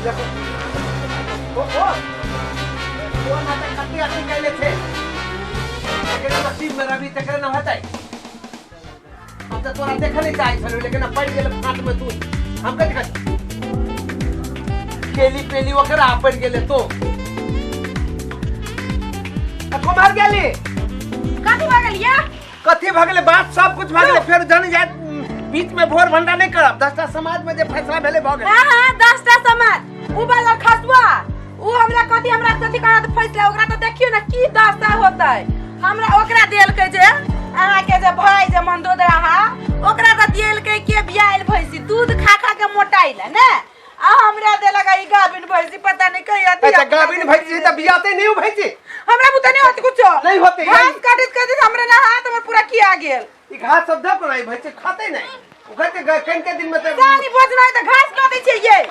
वो नाटक करते आदमी कहले थे लेकिन नसीब में रवि तक न होता है हम तो तोरा देखा नहीं चाहे छलो लेकिन पड़ गेल फाट में तू हम कथि कर केली पेली ओकरा पड़ गेले तो को मार गेली कथि भ गेलिया कथि भ गेले बात सब कुछ भ गेले फिर जन जात बीच में भोर भंडा नहीं करब 10टा समाज में जे फैसला भेले भ गेल हां 10टा समाज उ वाला खसवा उ हमरा कथि करत फैसला ओकरा तो देखियो ना की दशा होतै हमरा ओकरा देल के जे अहाँ के जे भाई जे मन दूध रहा ओकरा तो देल के बियाइल भैंसी दूध खा खा के मोटाइल ने आ हमरा देला गई गाबिन भैंसी पता नहीं कही अति अच्छा गाबिन भैंसी त बियाते नहीं भैंसी हमरा बुते नहीं होती कुछ नहीं होते घास काटित हमरा ना हाथ में पूरा किया गेल ई घास सब दब नहीं भैंसी खाते नहीं कहते कन के दिन में तो सानी भोजना है तो घास काटे छे ये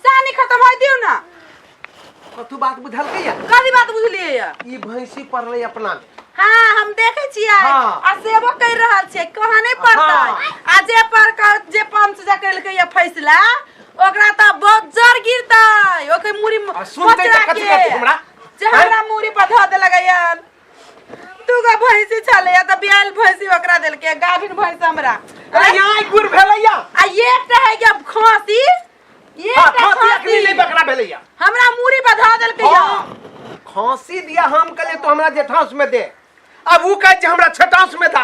सानी खत्म होई दियो ना तू बात बुझल के या कथि बात बुझलिए या ई भैंसी परले अपना हां हम देखे छियै हाँ। आ सेबो कर रहल छै कहां नहीं पड़ता हाँ। आ जे पर जे पंच जा करल के ये फैसला ओकरा त बहुत जर गिरतै ओके मुरी सुनते त कथि करते हमरा जे हमरा मुरी पर ध दे लगायल तू का भैंसी छले या त बियाल भैंसी ओकरा देल के गाभिन भैंस हमरा अरे यहां गुर भेलैया आ ये है के खांसी ये खांसी ले बकरा भेलैया हमरा मुरी पर ध देल के या खांसी दिया हम कले तो हमरा जेठांस में दे अब ऊ कह जे हमरा छठांस में था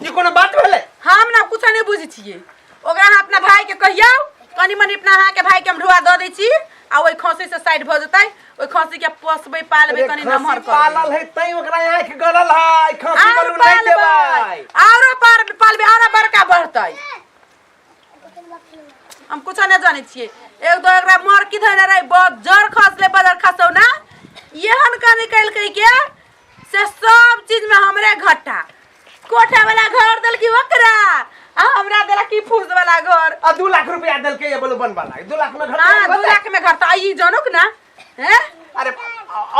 ये कोनो बात भेले हम ना कुछ नहीं बुझी छिए ओकरा हम अपना भाई के कहियो कनी मनी अपना हां के भाई के हम ढुआ द दै छी आ ओई खांसी से साइड भ जतै ओई खांसी के पोसबै पालबै कनी नमहर कर पालल है तई ओकरा आंख गड़ल है खांसी बलू नहीं देबै औरो पालबै औरो बड़का बढ़तै हम कुछ नहीं जानै छिए एक दो एकरा मर की धने रही बहुत जर खसले बदर खसौ ना यहन का निकल के से सब चीज में हमरे घाटा कोठा वाला घर दल की ओकरा आ हमरा देला की फूस वाला घर आ 2 लाख रुपया दल के ये बोलो बन वाला 2 लाख में घर हां 2 लाख में घर त आई जनक ना हैं अरे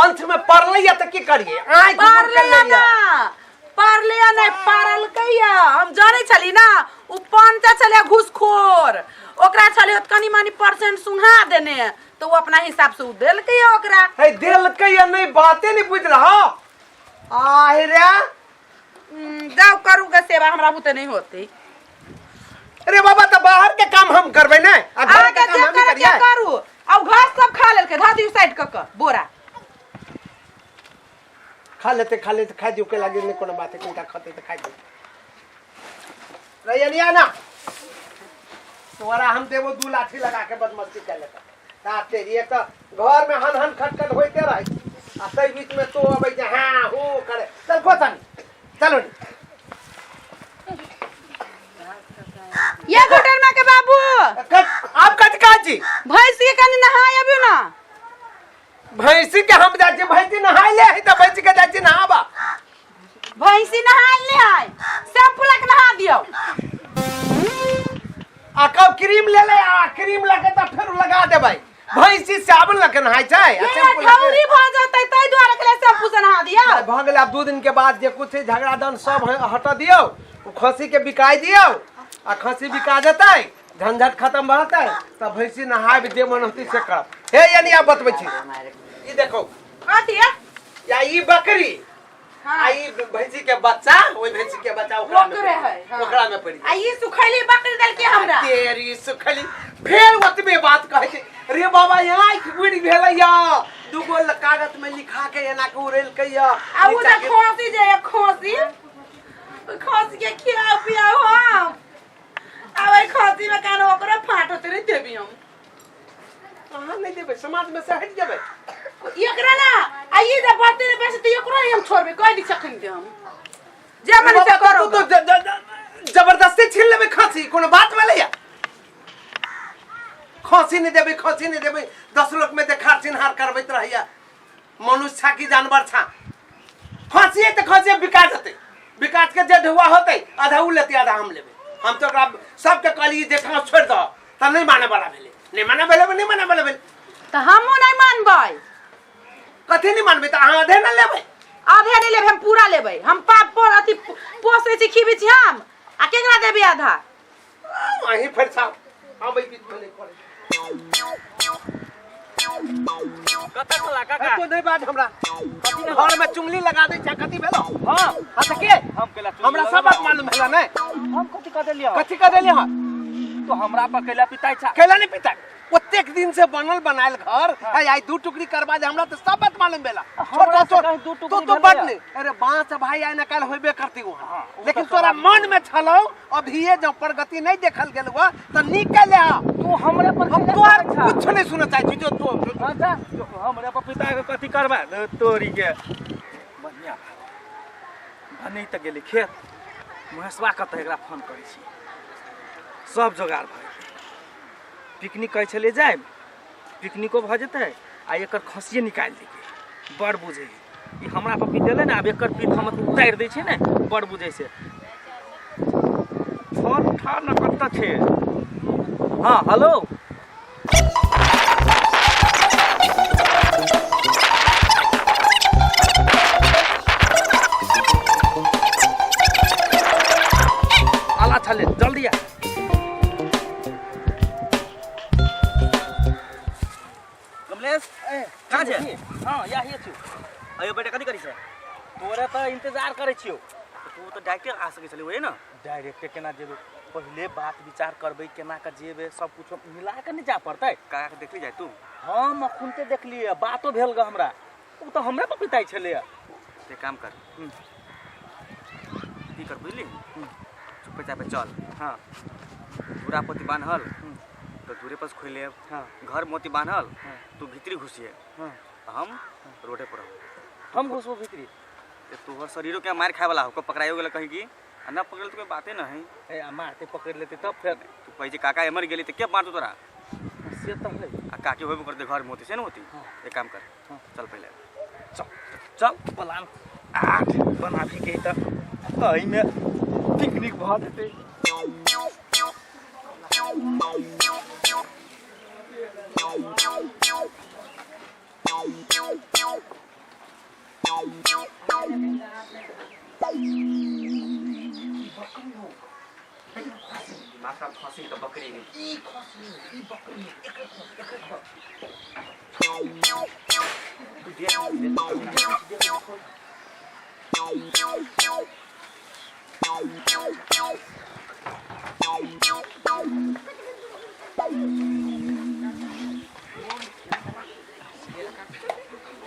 अंत में पड़ले या त की करिए आय पारले ना पारले नहीं पारल कहिया हम जाने छली ना उ पंचा छले घुसखोर ओकरा छले कनी मानी परसेंट सुंघा देने तो वो अपना हिसाब से उ देल के ओकरा है दिल के या नहीं बातें नहीं बुझ रहा आय रे जाओ करू के सेवा हमरा बुते नहीं होती अरे बाबा त बाहर के काम हम करबे ना आ घर के काम हम करिए करू अब घास सब खा लेल के धा दियो साइड क बोरा खा लेते खा दियो के लागे नहीं कोनो बात है किनका खाते तो खा दे रैया ना तोरा हम देबो 2 लाठी लगा के बदमाशी कर लेता ता तेरी एक घर में हन हन खटखट होते रहे आ तई बीच में तो अबै जे हां हो करे चल कोतन चलो ये होटल में के बाबू आप कथि काजी भैंसी के कनी नहाय अबियो ना भैंसी के हम जाके भैंसी नहाय ले है त भैंसी के जाके नहाबा भैंसी नहाय ले आय शैम्पू लग नहा दियो आ कब क्रीम ले ले आ क्रीम लगे त फिर लगा देबै भैंसी साबुन लगे नहाय छै ये ठौरी भ जतै तै द्वारा के शैम्पू से नहा दियो भ गेल अब 2 दिन के बाद जे कुछ झगड़ा दन सब हटा दियो खसी के बिकाई दियो आ खसी बिका जतै झंझट खत्म भतै त भैंसी नहाय जे मन होती से करब हे यानी आप बतबै छी ई देखो कथि है या ई बकरी हां आई भैंसी के बच्चा ओई भैंसी के बच्चा ओकरा में पड़ी आ ई सुखैली बकरी दल के हमरा तेरी सुखली फेर ओतबे बात कहै छै रे बाबा यहाँ बुढ़ी भेलैया 2 गो कागज में लिखा के एना के उड़ेल के या आ उ त खोसी जे खोसी के खिया पिया हो आ ओई खोसी में कान ओकरा फाटो तेरे देबी हम कहां नहीं देबे समाज में से हट जाबे एकरा ना आ ई जे बाते ने बेसे त एकरा हम छोड़बे कहि दी सखन दे हम जे मन से करो तो जबरदस्ती छीन लेबे खांसी कोनो बात भेलैया खांसी नहीं देबे 10 लोग में देखा चिन्हार करबैत रहैया मनुष्य छा की जानवर छा फांसी त खांसी बिका जते विकास के जे हुआ होते आधा उ लेते आधा हम लेबे हम तो ओकरा सबके कहली जे ठां छोड़ दो त नहीं माने वाला भेले नहीं माने भेले त हमो नहीं मानबै कथि नहीं मानबे त आधा न लेबे आधा नहीं लेबे हम पूरा लेबे हम पाप पर अथी पोसे छी खीबी छी हम आ केकरा देबे आधा वही फिर साहब हां भाई बीच में नहीं पड़े कता चला काका तो नहीं बात हमरा घर में चुंगली लगा दे छा कथी भेलो हां हां त के हम केला हमरा सब बात मालूम भेला नै हम कथि कर देलियो कथी कर देली हां तो हमरा पर केला पिताई छा केला नहीं पिता ओतेक दिन से बनल बनायल घर आई दू टुकड़ी करवा दे हमरा त सब बात मालूम भेला छोटा छोटा दू तो टुकड़ी तो बात नहीं अरे बात भाई आइ न काल होबे करती वहां लेकिन तोरा मन में छलो अभी ये जब प्रगति नहीं देखल गेल हुआ त निकल आ तू हमरे पर हम तो कुछ नहीं सुनना चाहे जो तो अच्छा हमरे पर पिता के कथि करबा तोरी के बढ़िया भने त गेली खेत महेशवा कत एकरा फोन करै छी सब जोगाड़ भ पिकनिक कहै छले जाए पिकनिको भ जेतै आ एकर खसिए निकाल देबै बड़ बुझे ई हमरा पर पीट देले ने अब एकर पीठ हम उतार दै छै ने बड़ बुझे से फोन उठा न कत छै हां हेलो आला छले जल्दी आ कमलेश कहाँ छै हां या ही छु अयो बेटा कथि करी छै तोरे त इंतजार करै छियो तू त डायरेक्ट आ सकै छले ओए न डायरेक्ट केना जेबे पहले बात विचार करबै केना का जेबे सब कुछ मिला के नहीं जा पड़तै काका के देखली जाय तू हम अखुन के देखलिए बातो भेल ग हमरा उ त हमरा पर पिताई छले ते काम कर की कर बुझली चुपे चापे चल हां पूरा पति बान्हल तो दूरे पर खोले हां घर मोती बान्हल तू भीतरी घुसिए हां हम रोडे पर हम घुसबो भीतरी ते तोहर शरीरो के मार खाए वाला हो पकड़ायो गेल कहीं की ना पकड़ तो कोई बातें ना है ए मारते पकड़ लेते तब फिर तू पहिले काका एमर गेली त के मारतो तोरा से त है आ काकी होबे करते घर मोती से न होती एक काम कर चल पहले चल चल प्लान 8 बना भी के त अई में पिकनिक भ जेते माथा खसी त बकरी ई खसी ई बकरी एक तू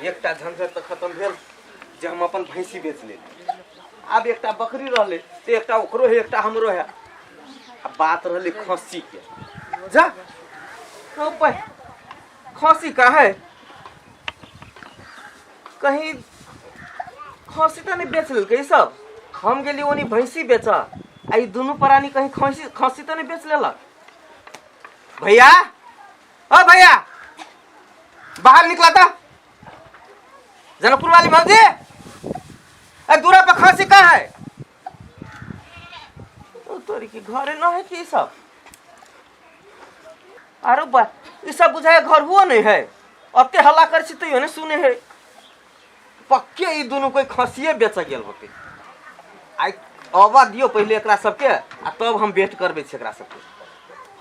एकटा झंझट त खत्म भेल जे हम अपन भैंसी बेच ले अब एकटा बकरी रहले ते एकटा ओकरो है एकटा हमरो है अब बात रहले खसी के जा ऊपर खसी का है कहीं खसी तो नहीं बेच लेल के सब हम गेली ओनी भैंसी बेचा आई दोनों प्राणी कहीं खसी तो नहीं बेच लेला भैया ओ भैया बाहर निकला था जनकपुर वाली मौजी दूरा पे खसी का है तोरी की घरे न है कि सब अरे बा ई सब बुझाए घर हुआ नहीं है अब ते हल्ला कर छी तो ने सुने है पक्के ई दोनों कोई खसिए बेच गेल होते आई आवा दियो पहले एकरा सबके आ तब हम वेट करबे छी एकरा सबके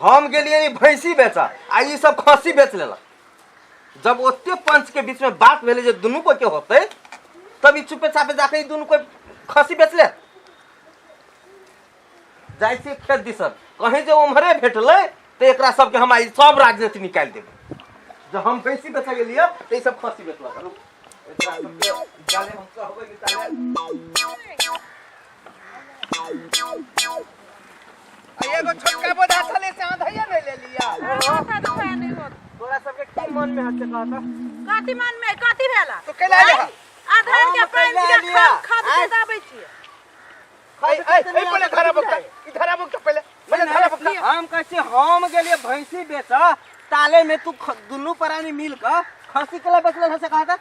हम गेलिए भैंसी बेचा आई ई सब खसी बेच लेला जब ओते पंच के बीच में बात भेले जे दोनों को के होते तब ई चुपे चापे जाके ई दोनों को खसी बेच ले जाय से खेत दिसन कहीं जो उम्हरे भेटले तो एकरा सब के हम आई सब राजनीति निकाल देबे जब हम भैंसी बेचा गेलिए तो ई सब खसी बेचला करू एकरा सब के जाने हम कहबे कि ताले एगो छोटका बोझा छले से आधैया नहीं ले लिया हां तो फैन नहीं हो तोरा सब के की मन में हते कहता कथि मन में कथि भेला तो केला ले आधार के पैन के खाद के दाबै छी ए पहले धरा बक्का ई धरा बक्का पहले मैंने धरा बक्का हम कैसे हम गेलिए भैंसी बेचा ताले में तू दोनों प्राणी मिल के खसी केला बेचले से कहा था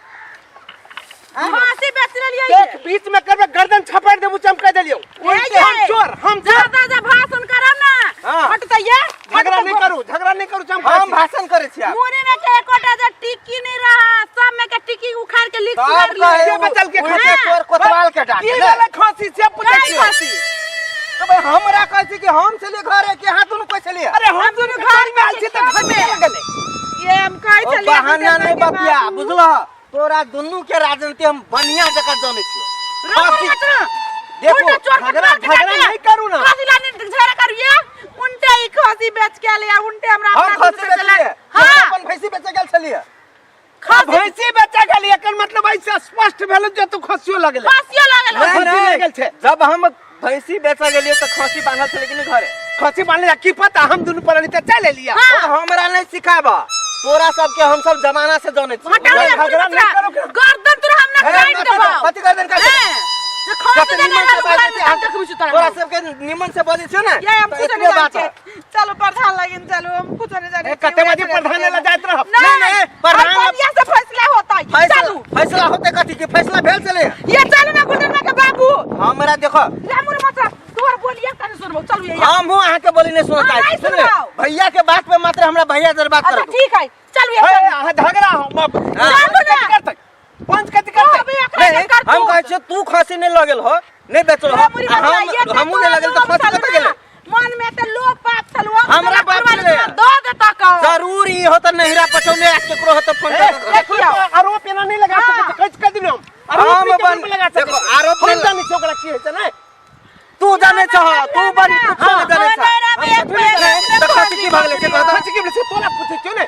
खसी बेच लेलिए देख बीच में करबे गर्दन छपाड़ देबू चमका देलियो हम चोर हम ज्यादा भाषण करब ना हट त ये झगड़ा नहीं करू चमका हम भाषण करे छी मुने में के एकोटा जे टिक्की नहीं रहा सब में के टिक्की उखाड़ के लिख सब कर कहे बचल के चोर कोतवाल के डांट की वाला खसी से पूछे खसी अबे हमरा कहै छी कि हम चलिए घरे कि हां दुनु कोइ चलिए अरे हम दोनों घर में आइल छी त घर में लगले ये हम कहै ओ छलिए बहाना नहीं बपिया बुझलो तोरा दुनु के राजनीति हम बढ़िया जगह जाने छी देखो झगड़ा नहीं करू ना खासी लाने झगड़ा करिए उनटे ही खासी बेच के ले उनटे हमरा हम खासी बेच लिए हां अपन भैंसी बेचे गेल छलिए भैंसी बेचा गेल एकर मतलब ऐसे स्पष्ट भेल जे तू खसियो लगले खासियो लागल लगल छे जब हम भैंसी बेचा गेलिए त खसी बांधल छले कि नहीं घरे खसी बांधले की पता हम दुनु पर त चले लिया हमरा नहीं सिखाबा तोरा सब के हम सब जमाना से जाने छी झगड़ा नहीं करो गर्दन तोरा हम ना काट देबो कथि गर्दन काट जे खासी देने हम देखबी छु तोरा सब के निमन से बोली छ ना ये हम कुछ नहीं जानते चलो प्रधान लगिन चलो हम कुछ नहीं जानते कते बजे प्रधान ला जात रह नहीं प्रधान यहाँ से फैसला होता है चलो फैसला होते कथि के फैसला भेल चले ये चलो ना गुडन के बाबू हमरा देखो रामुर मात्र तोर बोलिए कने सुनबो चलो ये हम हूं आके बोली नहीं सुनता नहीं सुन ले सुनाओ। भैया के बात पे मात्र हमरा भैया जर बात अच्छा करो ठीक है चलो ये झगड़ा हो चलो ना करते पंच कति करते नहीं हम कहै छ तू खसी नहीं लगल हो नहीं बेचो हो हमू नहीं लगल तो खसी कत गेल मन में तो लोग पाप चलो हमरा बाप ले दो देता का जरूरी हो त नहिरा पछौने केकरो हो त फोन देखियो आरोप एना नहीं लगा सकते कैसे कर दिलो हम बन देखो आरोप नहीं जानी छोकरा की है ना तू जाने छ तू बन कुछ नहीं जाने छ त खसी की भागले से कहता खसी के से तोला पूछे क्यों ने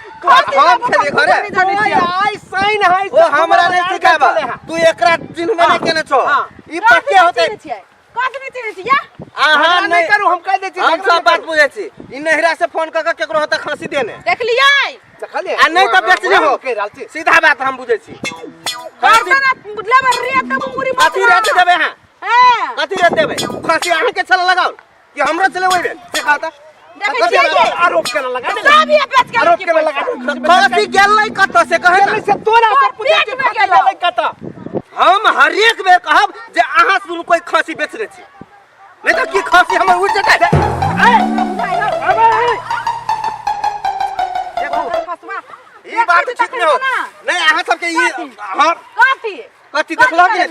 हम चले घरे आई साइन है ओ हमरा नहीं सिखाबा तू एकरा चिन्ह में केने छ ई पक्के होते कथि नहीं चिन्ह छिया आहा नहीं करू हम कह दे छी हम सब बात बुझे छी ई नहिरा से फोन क के केकरो होता खसी देने देख लियै देखलिए आ नहीं तो बेच ले हो के डालती सीधा बात हम बुझे छी करना बुदला में रेत का मुरी मत कथि रेट देबे हां हां कथि रेट देबे खसी आहा के चल लगाओ कि हमरो चले ओइबे से कहता देखिए आरोप केना लगा दे सब ये बेच के आरोप केना लगा खसी गेल नहीं कत से कहे ना से तोरा पर पूछे पेट में गेलो। कता हम हर एक बेर कहब जे अहाँ सुन कोई खसी बेच रे छी नहीं तो की खसी हमर उड़ जतै ई बात ठीक नहीं हो नहीं अहाँ सबके ई हम कथि कथि देखलो कि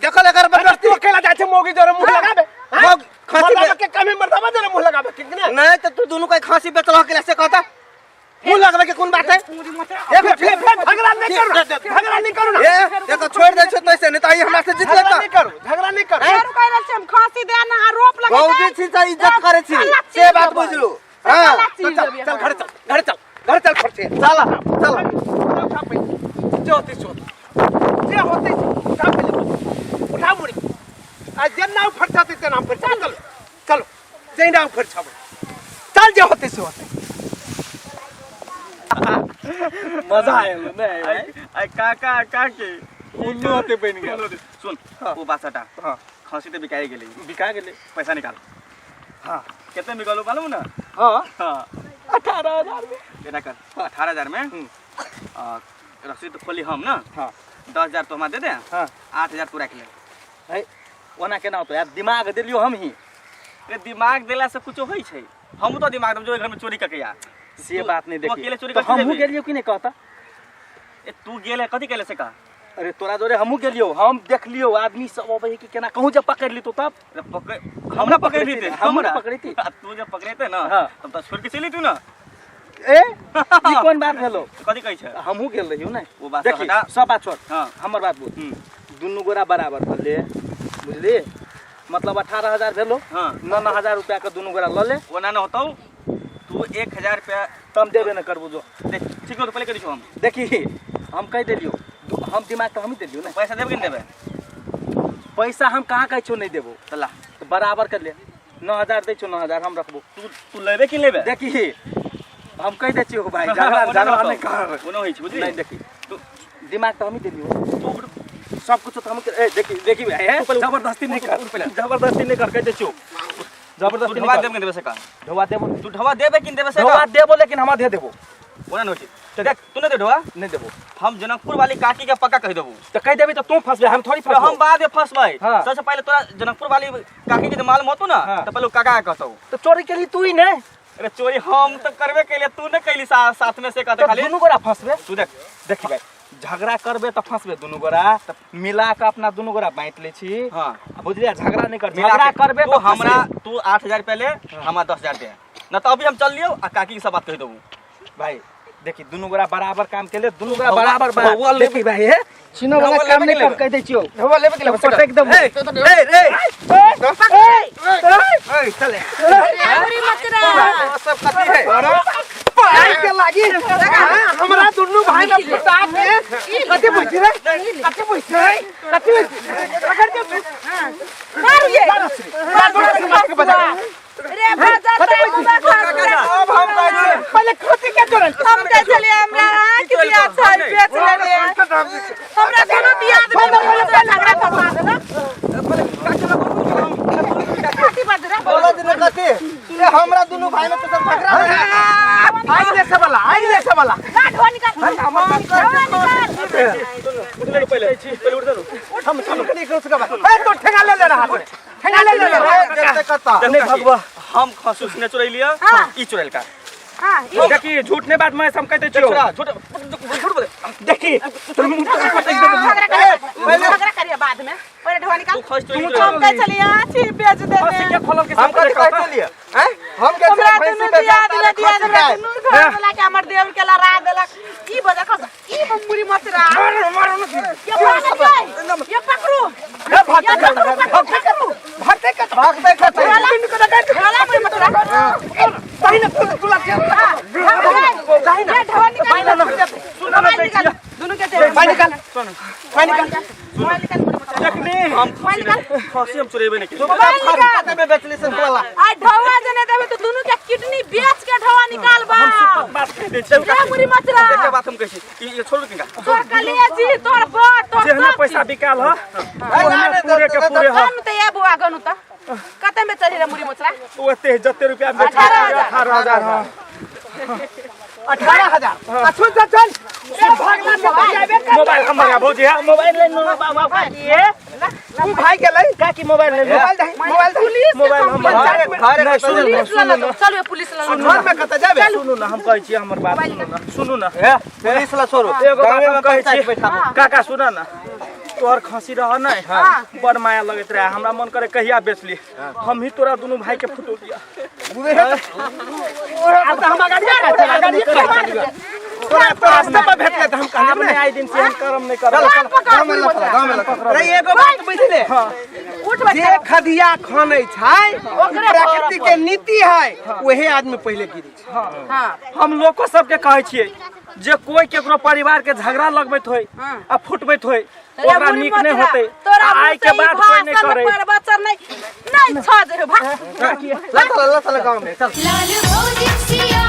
देखल एकर बदस्ती तू अकेला जाय छे मोगी जरे मुंह लगाबे लोग खसी खसी के कमे मर्दाबा जरे मुंह लगाबे ठीक ने नहीं तो तू दोनों कोई खसी बेचलो के से कहता मुंह लगबे के कोन बात है ए फिर झगड़ा नहीं करू ना ए देखो छोड़ दे छ तैसे नहीं तो ई हमरा से जीत झगड़ा लेता नहीं करू झगड़ा नहीं करू फेर कह रहल छी हम खांसी देना आरोप लगा बहुत छी त इज्जत करे छी से बात बुझलू हां चल घर चल फरसे चल ज्योति जे होते काम पे उठा मुड़ी आज जन नाव फरसाते ते नाम पर चलो जे नाव फरसाब चल जे होते से होते मजा आया नहीं आई काका काके उल्लू होते बन गया सुन वो बात हटा हां खसी तो बिकाई गेले बिका गेले पैसा निकाल हां कितने निकालो मालूम ना हां हां 18000 में केना कर 18000 में रसीद खोली हम ना हां 10000 तो हम दे दे हां 8000 तू रख ले है ओना केना होतो यार दिमाग देलियो हम ही रे दिमाग देला से कुछ होई छै हम तो दिमाग दम जो घर में चोरी करके या से बात नहीं देखी अकेले चोरी तो करके हमहू देबे। गेलियो कि नहीं कहता ए तू गेले कथि केले से का अरे तोरा जोरे हमहू गेलियो हम देखलियो आदमी सब अबे कि केना कहूं जब पकड़ ली तो तब रे पकड़ हमरा पकड़ ली थी हमरा पकड़ी थी तू जब पकड़े थे ना हाँ। तब तो छोड़ के चली तू ना ए ई कोन बात भेलो कथि कहै छै हमहू गेल रहियो ना वो बात देखी हटा। सब बात छोड़ हां हमर बात बोल दुनु गोरा बराबर भले बुझली मतलब 18000 भेलो हां 9000 रुपया के दुनु गोरा ल ले ओना न होतौ तू 1000 रुपया तम देबे न करबो जो देख ठीक हो तो पहले करी छो हम देखी हम कह देलियो हम दिमाग तो हम ही देलियो ना पैसा देबे कि नहीं देबे पैसा हम कहां कह छो नहीं देबो चला तो बराबर कर ले 9000 दे छो 9000 हम रखबो तू लेबे कि लेबे देखी हम कह दे छियो भाई जानवर नहीं कर ओना होई छै बुझली नहीं देखी तू दिमाग तो हम ही देलियो तू सब कुछ तो हम ए देखी भाई है जबरदस्ती नहीं कर जबरदस्ती नहीं कर कह दे छियो तू जबरदस्ती ढवा नहीं देबे कि नहीं देबे से का ढवा देबो तू ढवा देबे कि नहीं देबे से ढवा का देबो लेकिन हम दे देबो ओना न होई छै देख तू नहीं दे ढवा नहीं देबो हम जनकपुर वाली काकी के पक्का कह देबो तो कह देबी तो तू फंसबे हम थोड़ी तो हम फंसबो बाद में फंसबै हाँ। सबसे पहले तोरा जनकपुर वाली काकी के मालूम होतो ना हाँ। तो पहले काका कहतो तो चोरी के लिए तू ही नहीं अरे चोरी हम तो करबे के लिए तू ने कैली साथ में से कहता तो खाली दोनों गोरा फंसबे तू देख देखी भाई झगड़ा करबे त फंसबे दुनू गोरा त मिला के अपना दुनू गोरा बांट ले छी हां बुझलिए झगड़ा नहीं कर मिला झगड़ा के करबे तू तो हमरा तू 8000 रुपया ले हमरा 10000 दे न तो अभी हम चल लियो आ काकी के सब बात कह देबू भाई देखी दुनू गोरा बराबर काम केले दुनू गोरा हवा- बराबर हवा ले- देखी भाई है चिनो वाला हवा काम लेबे नहीं के कर लेबे। कह दे छियो हवा लेबे के पटक दम ए चले मुरी मचरा सब कथी है पाई के लागी हमरा दुनु भाई में फुटा के कथि बुझि रे कथि बुझि रे कथि पकड़ के मारू ये मार के बजा रे बाजार अब हम कह पहले खोती के जोरन हम कह चले हमरा कि दिया छै बेच ले हमरा दोनों दिया दे झगड़ा फसा देना काटी बात रे बोला दिन कथि तूने हमरा दुनु भाई में तो सब झगड़ा आई ले सब वाला ना ढो निकाल पहले उठ दो हम कनी कर उसका बात ए तो ठेंगा ले रहा है ठेंगा ले देखते करता नहीं भगवा हम खसूस ने चुराई लिया हाँ। ई चुराइल का हां देखी झूठ ने बात मैं सब कहते छियो झूठ झूठ बोले देखी तुम झगड़ा करिए बाद में पहले ढो निकाल हम कह चले छी बेच दे के खोल के हम कथि कहते लिए हैं हम के हमरा दुनु दिया दे दुनु घर वाला के हमर देव के लड़ा देलक ई बजा खस ई मुरी मचरा ये पकड़ू भागते करता वाला मुरी मचरा पहिने तुला के ये ढो निकाल दुनु के दे पानी निकाल पानी निकाल मोबाइल निकाल मुरी मचरा देखनी हम मोबाइल निकाल खसी हम चुराइबे नहीं तू बता खाते में बेचली से वाला आई ढवा जने देबे तो दुनु के किडनी बेच के ढवा निकाल बा बात कह दे छियो ये मुरी मचरा देख के बात हम कहै छी ये छोड़ किनका तोर कलेजी तोर बट तोर जेहना पैसा बिकाल ह पूरे के पूरे ह हम त ये बुआ गनु त कते में चली रे मुरी मचरा ओते जते रुपया में 18,000 हां 18,000 अच्छो चल भागना से जाबे कर मोबाइल हमारा भौजी है मोबाइल ले लो बाबा ये तू भाई के ले का की मोबाइल ले लो मोबाइल पुलिस मोबाइल हम नहीं सुन पुलिस ला लो चलो पुलिस ला लो घर में कत जाबे सुनू ना हम कहै छी हमर बात सुनू ना पुलिस ला छोड़ो एगो बात हम कहै छी काका सुना ना तोहर खसी रह नहीं बड़ माया लगत रहे हमरा मन करे कहिया बेचली हम ही तोरा दोनों भाई के फोटो दिया अब तो हम गाड़ी तोरा रास्ता पर भेट ले त हम कहले हमने आई दिन से हम कर्म नहीं कर गांव में रे एगो बात बुझले उठ जे खदिया खनै छै प्रकृति के नीति है वही आदमी पहले गिरी छै हां हम लोग सबके कहै छियै जे कोई केकरो परिवार के झगड़ा लगबैत होय आ फुटबैत होय ओकरा नीक नहीं होते आई के बाद कोई नहीं करे प्रवचन नहीं छ जे भाग ला गांव में चल लाल हो जिप्सिया